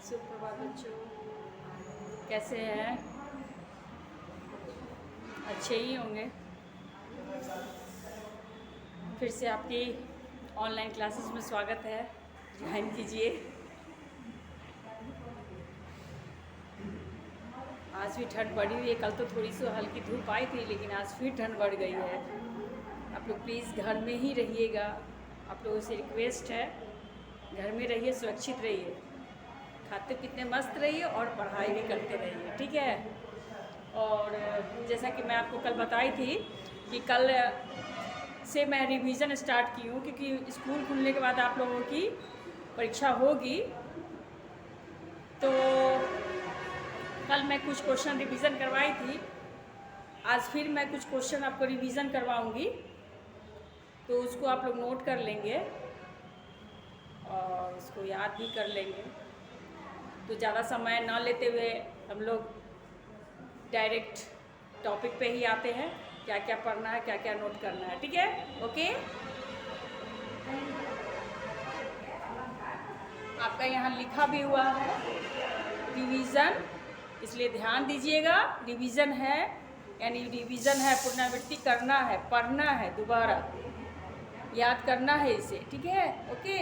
सुप्रभात बच्चों, कैसे हैं? अच्छे ही होंगे। फिर से आपकी ऑनलाइन क्लासेस में स्वागत है, ज्वाइन कीजिए। आज भी ठंड बढ़ी हुई है। कल तो थोड़ी सी हल्की धूप आई थी, लेकिन आज फिर ठंड बढ़ गई है। आप लोग प्लीज़ घर में ही रहिएगा। आप लोगों से रिक्वेस्ट है, घर में रहिए, सुरक्षित रहिए, खाते पीते मस्त रहिए और पढ़ाई भी करते रहिए, ठीक है। और जैसा कि मैं आपको कल बताई थी कि कल से मैं रिवीजन स्टार्ट की हूँ, क्योंकि स्कूल खुलने के बाद आप लोगों की परीक्षा होगी। तो कल मैं कुछ क्वेश्चन रिवीजन करवाई थी, आज फिर मैं कुछ क्वेश्चन आपको रिवीजन करवाऊँगी, तो उसको आप लोग नोट कर लेंगे और उसको याद भी कर लेंगे। तो ज़्यादा समय ना लेते हुए हम लोग डायरेक्ट टॉपिक पे ही आते हैं, क्या क्या पढ़ना है, क्या क्या नोट करना है, ठीक है। ओके, आपका यहाँ लिखा भी हुआ है रिवीजन, इसलिए ध्यान दीजिएगा। रिवीजन है यानी रिवीजन है, पुनरावृत्ति करना है, पढ़ना है, दोबारा याद करना है इसे, ठीक है। ओके,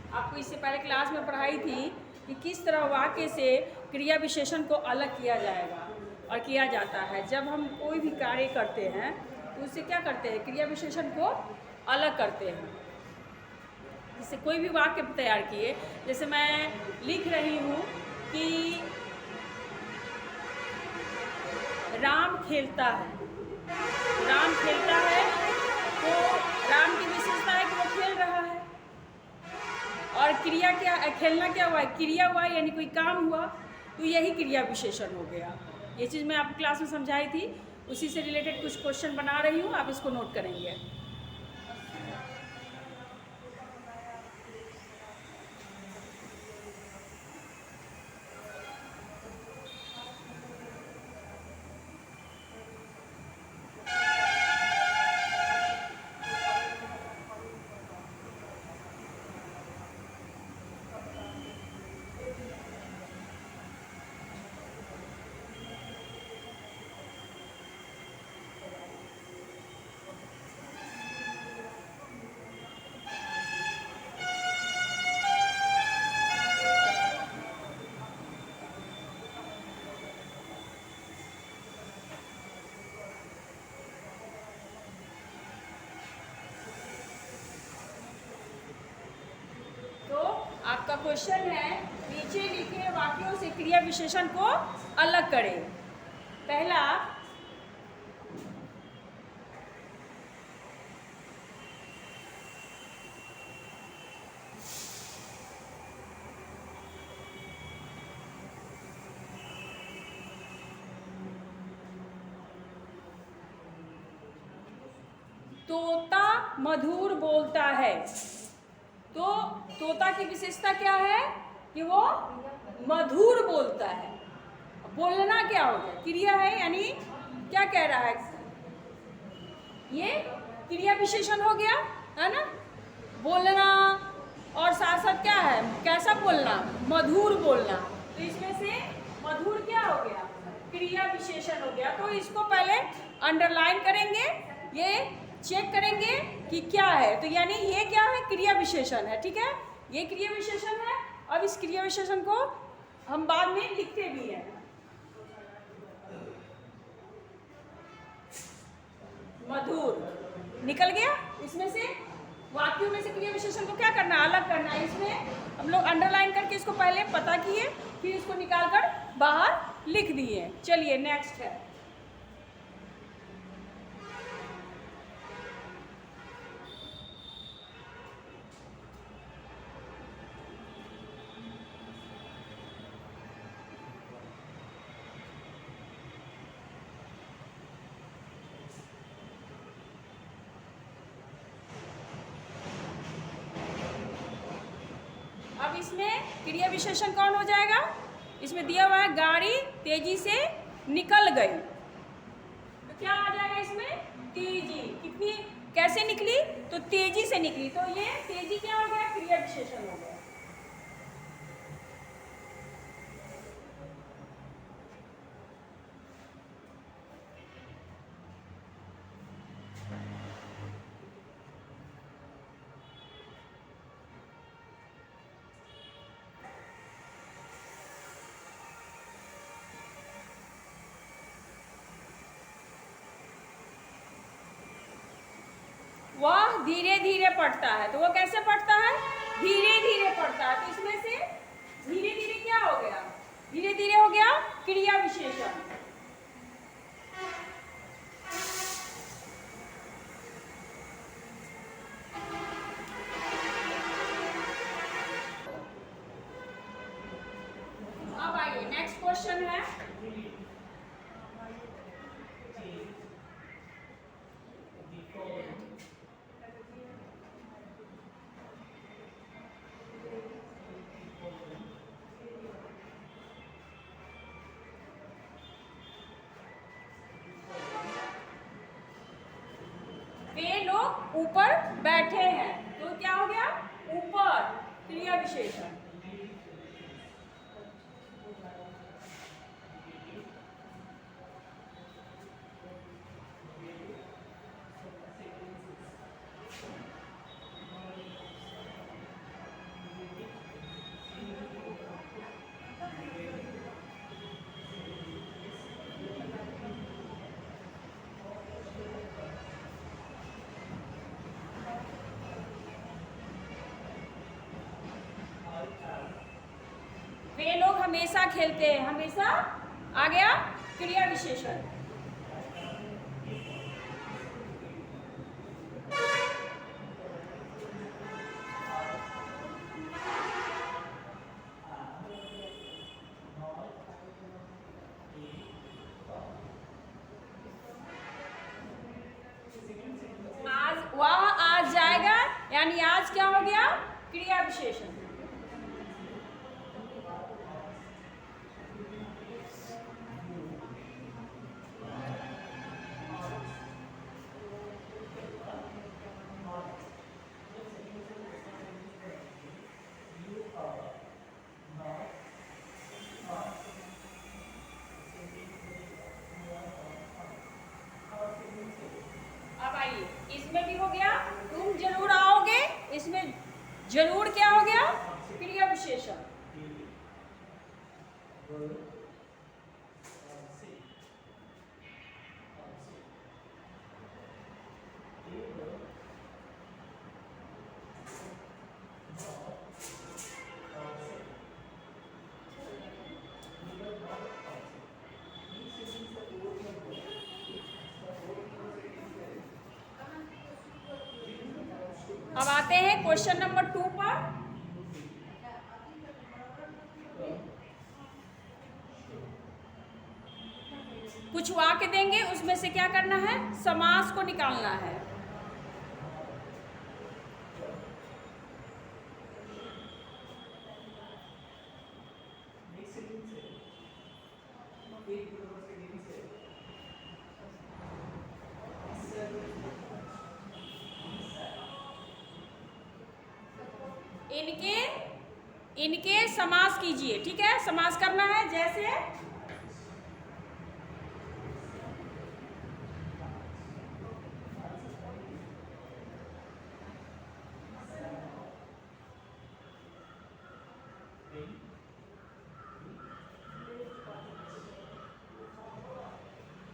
आपको इससे पहले क्लास में पढ़ाई थी कि किस तरह वाक्य से क्रिया विशेषण को अलग किया जाएगा और किया जाता है। जब हम कोई भी कार्य करते हैं तो उससे क्या करते हैं, क्रिया विशेषण को अलग करते हैं। जिससे कोई भी वाक्य तैयार किए, जैसे मैं लिख रही हूँ कि राम खेलता है। राम खेलता है तो राम की विशेषता है कि वो खेल रहा है। और क्रिया क्या, खेलना क्या हुआ है, क्रिया हुआ यानी कोई काम हुआ, तो यही क्रिया विशेषण हो गया। ये चीज़ मैं आपको क्लास में समझाई थी, उसी से रिलेटेड कुछ क्वेश्चन बना रही हूँ, आप इसको नोट करेंगे। आपका क्वेश्चन है, नीचे लिखे वाक्यों से क्रिया विशेषण को अलग करें। पहला, तोता मधुर बोलता है। तो तोता की विशेषता क्या है कि वो मधुर बोलता है। बोलना क्या हो गया, क्रिया है, यानी क्या कह रहा है, ये क्रिया विशेषण हो गया, है ना। बोलना और साथ साथ क्या है, कैसा बोलना, मधुर बोलना। तो इसमें से मधुर क्या हो गया, क्रिया विशेषण हो गया। तो इसको पहले अंडरलाइन करेंगे, ये चेक करेंगे कि क्या है। तो यानी ये क्या है, क्रिया विशेषण है, ठीक है, ये क्रिया विशेषण है। अब इस क्रिया विशेषण को हम बाद में लिखते भी हैं। मधुर निकल गया, इसमें से वाक्यों में से क्रिया विशेषण को क्या करना, अलग करना है। इसमें हम लोग अंडरलाइन करके इसको पहले पता किए, फिर इसको निकाल कर बाहर लिख दिए। चलिए नेक्स्ट है, अब इसमें क्रिया विशेषण कौन हो जाएगा, इसमें दिया हुआ है गाड़ी तेजी से निकल गई, तो क्या आ जाएगा इसमें, तेजी। कितनी कैसे निकली? तो तेजी से निकली। तो ये तेजी क्या हो गया? क्रिया विशेषण हो गया। वह धीरे धीरे पढ़ता है। तो वो कैसे पढ़ता है? धीरे धीरे पढ़ता है। तो इसमें से धीरे धीरे क्या हो गया? धीरे धीरे हो गया क्रिया विशेषण। अब आइए नेक्स्ट क्वेश्चन है, वे लोग ऊपर बैठे हैं। तो क्या हो गया? ऊपर क्रिया विशेषण। वे लोग हमेशा खेलते हैं। हमेशा आ गया क्रिया विशेषण। आज वह आज जाएगा, यानी आज क्या हो गया? क्रिया विशेषण। अब आइए, इसमें भी हो गया तुम जरूर आओगे। इसमें जरूर क्या हो गया? क्रिया विशेषण। अब आते हैं क्वेश्चन नंबर 2 पर। कुछ वाक्य देंगे, उसमें से क्या करना है? समास को निकालना है। इनके समास कीजिए। ठीक है, समास करना है। जैसे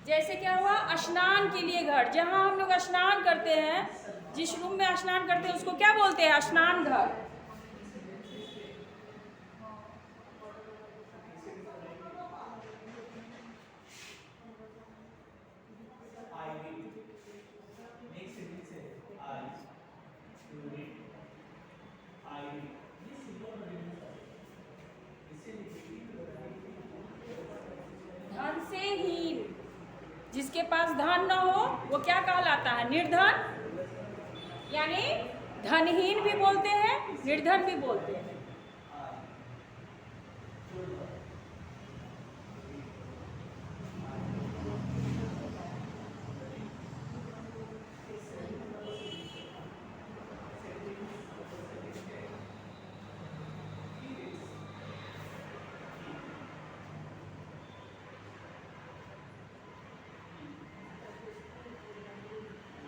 जैसे क्या हुआ? स्नान के लिए घर। जहां हम लोग स्नान करते हैं, जिस रूम में स्नान करते हैं, उसको क्या बोलते हैं? स्नान घर। धन से हीन, जिसके पास धन न हो वो क्या कहलाता है? निर्धन। यानी धनहीन भी बोलते हैं, निर्धन भी बोलते हैं।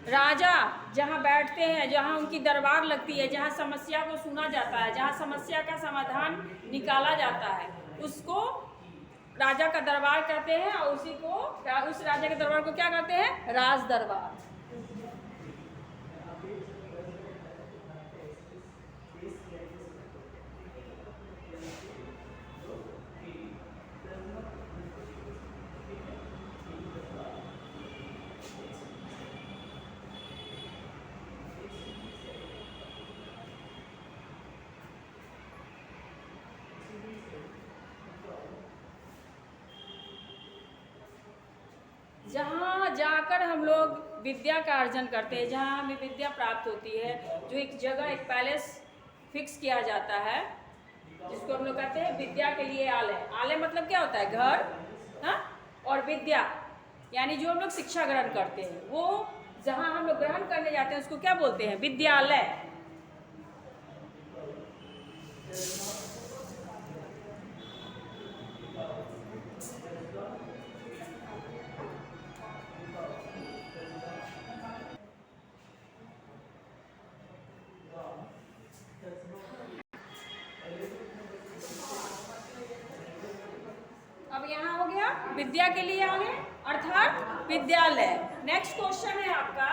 राजा जहाँ बैठते हैं, जहाँ उनकी दरबार लगती है, जहाँ समस्या को सुना जाता है, जहाँ समस्या का समाधान निकाला जाता है, उसको राजा का दरबार कहते हैं। और उसी को, उस राजा के दरबार को क्या कहते हैं? राज दरबार। जहाँ जाकर हम लोग विद्या का अर्जन करते हैं, जहाँ हमें विद्या प्राप्त होती है, जो एक जगह, एक पैलेस फिक्स किया जाता है, जिसको हम लोग कहते हैं विद्या के लिए आलय। आलय मतलब क्या होता है? घर। हाँ, और विद्या यानी जो हम लोग शिक्षा ग्रहण करते हैं, वो जहाँ हम लोग ग्रहण करने जाते हैं उसको क्या बोलते हैं? विद्यालय। अब यहाँ हो गया विद्या के लिए आलय अर्थात विद्यालय। नेक्स्ट क्वेश्चन है आपका,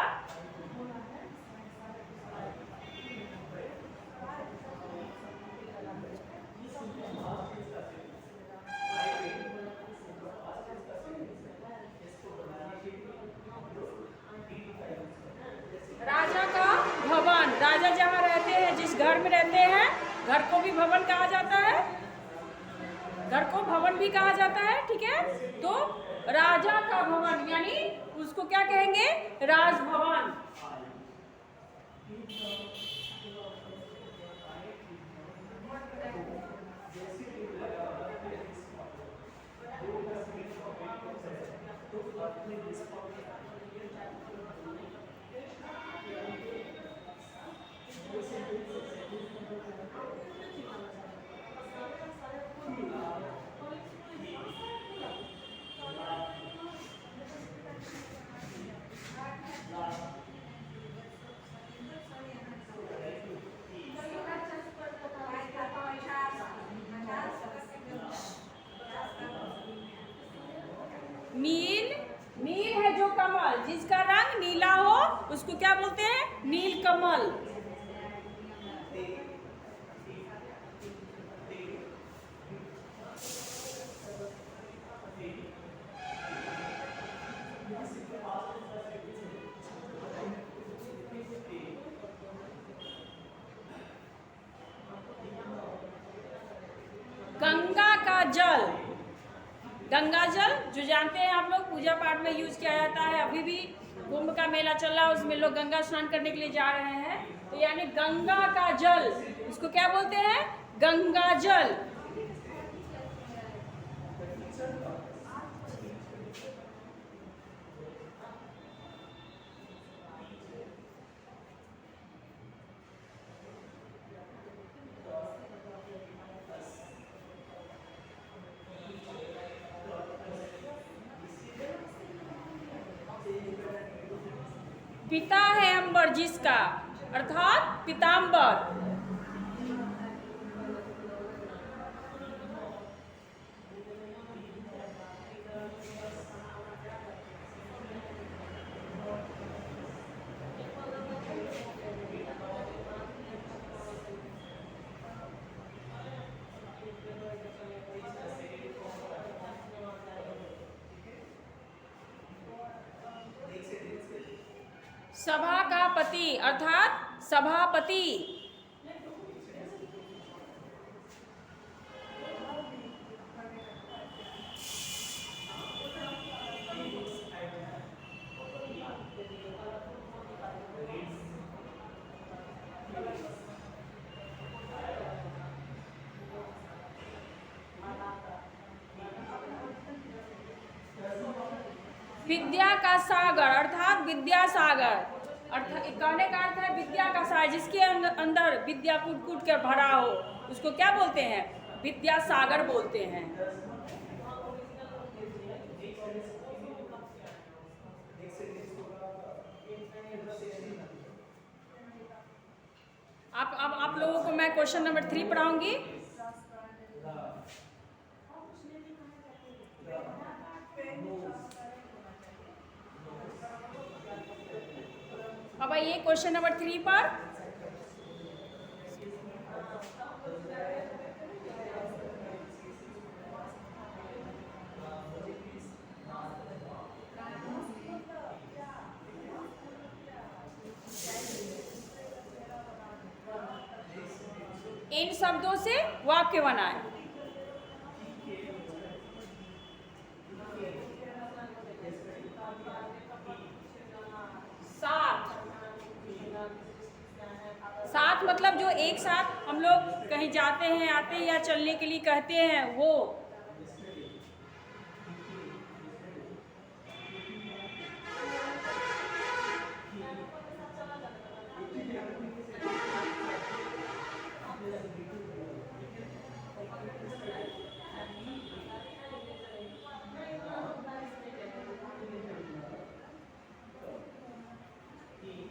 राजा का भवन। राजा जहाँ रहते हैं, जिस घर में रहते हैं, घर को भी भवन कहा जाता है, घर को भवन भी कहा जाता है। ठीक है, तो राजा का भवन यानी उसको क्या कहेंगे? राजभवन। नील, नील है जो कमल, जिसका रंग नीला हो उसको क्या बोलते हैं? नील कमल। गंगा का जल, गंगा जल जो जानते हैं आप लोग, पूजा पाठ में यूज किया जाता है। अभी भी कुंभ का मेला चल रहा है, उसमें लोग गंगा स्नान करने के लिए जा रहे हैं। तो यानी गंगा का जल, उसको क्या बोलते हैं? गंगा जल। पिता है अंबर जिसका, अर्थात पीताम्बर। सभा का पति अर्थात सभापति। विद्या का सागर अर्थात विद्या सागर, अर्थात कहने का अर्थ है विद्या का सागर, जिसके अंदर विद्या कूट कूट कर भरा हो उसको क्या बोलते हैं? विद्या सागर बोलते हैं। आप लोगों को मैं क्वेश्चन नंबर 3 पढ़ाऊंगी। अब आइए क्वेश्चन नंबर 3 पर। इन शब्दों से वाक्य बनाएं। साथ मतलब जो एक साथ हम लोग कहीं जाते हैं, आते हैं या चलने के लिए कहते हैं वो।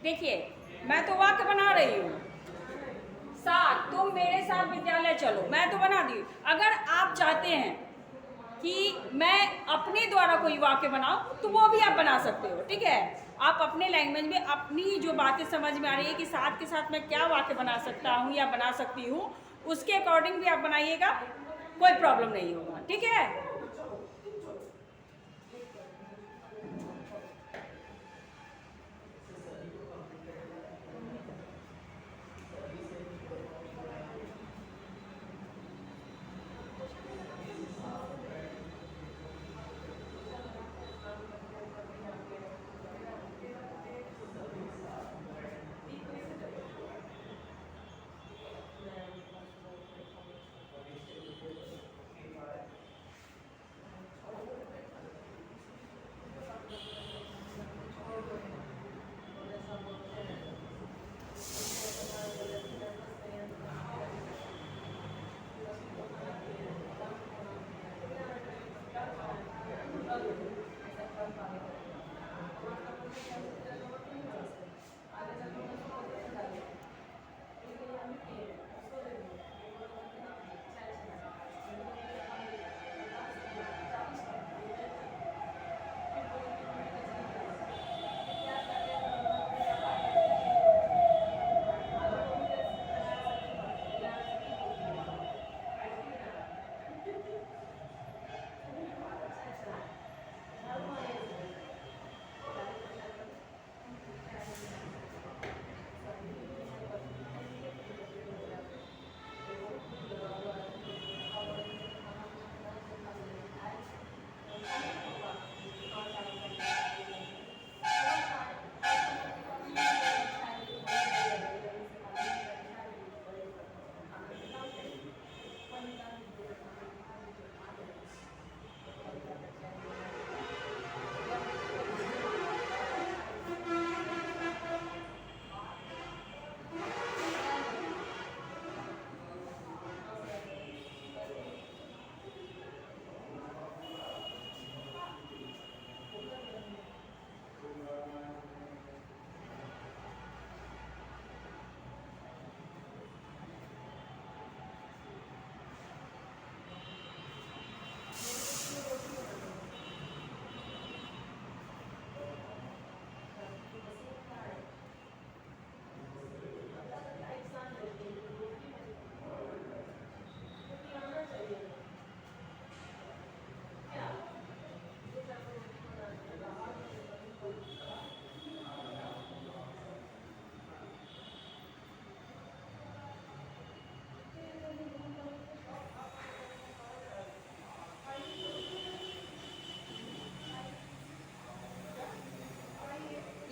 देखिए मैं तो वाक्य बना रही हूँ। साथ, तुम मेरे साथ विद्यालय चलो, मैं तो बना दी। अगर आप चाहते हैं कि मैं अपने द्वारा कोई वाक्य बनाऊं तो वो भी आप बना सकते हो, ठीक है। आप अपने लैंग्वेज में अपनी जो बातें समझ में आ रही है कि साथ के साथ मैं क्या वाक्य बना सकता हूँ या बना सकती हूँ, उसके अकॉर्डिंग भी आप बनाइएगा, कोई प्रॉब्लम नहीं होगा, ठीक है।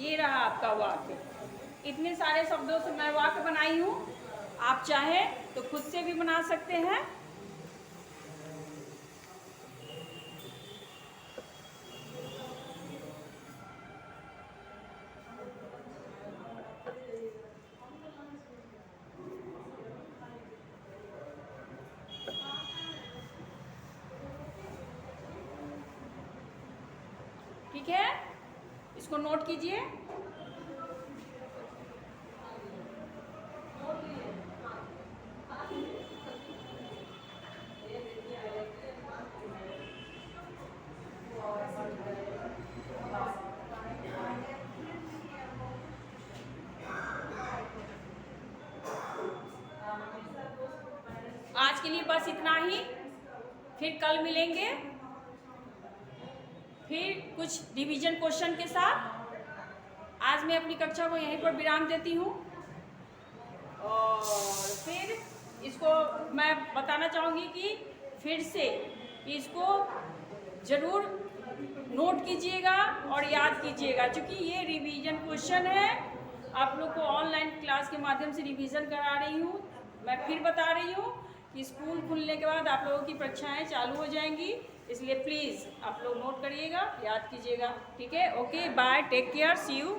ये रहा आपका वाक्य। इतने सारे शब्दों से मैं वाक्य बनाई हूँ, आप चाहें तो खुद से भी बना सकते हैं। ठीक है, इसको नोट कीजिए। आज के लिए बस इतना ही, फिर कल मिलेंगे फिर कुछ रिवीजन क्वेश्चन के साथ। आज मैं अपनी कक्षा को यहीं पर विराम देती हूँ और फिर इसको मैं बताना चाहूँगी कि फिर से इसको ज़रूर नोट कीजिएगा और याद कीजिएगा, क्योंकि ये रिवीजन क्वेश्चन है। आप लोग को ऑनलाइन क्लास के माध्यम से रिवीजन करा रही हूँ। मैं फिर बता रही हूँ कि स्कूल खुलने के बाद आप लोगों की परीक्षाएं चालू हो जाएंगी, इसलिए प्लीज़ आप लोग नोट करिएगा, याद कीजिएगा। ठीक है, okay, bye, take care, see you.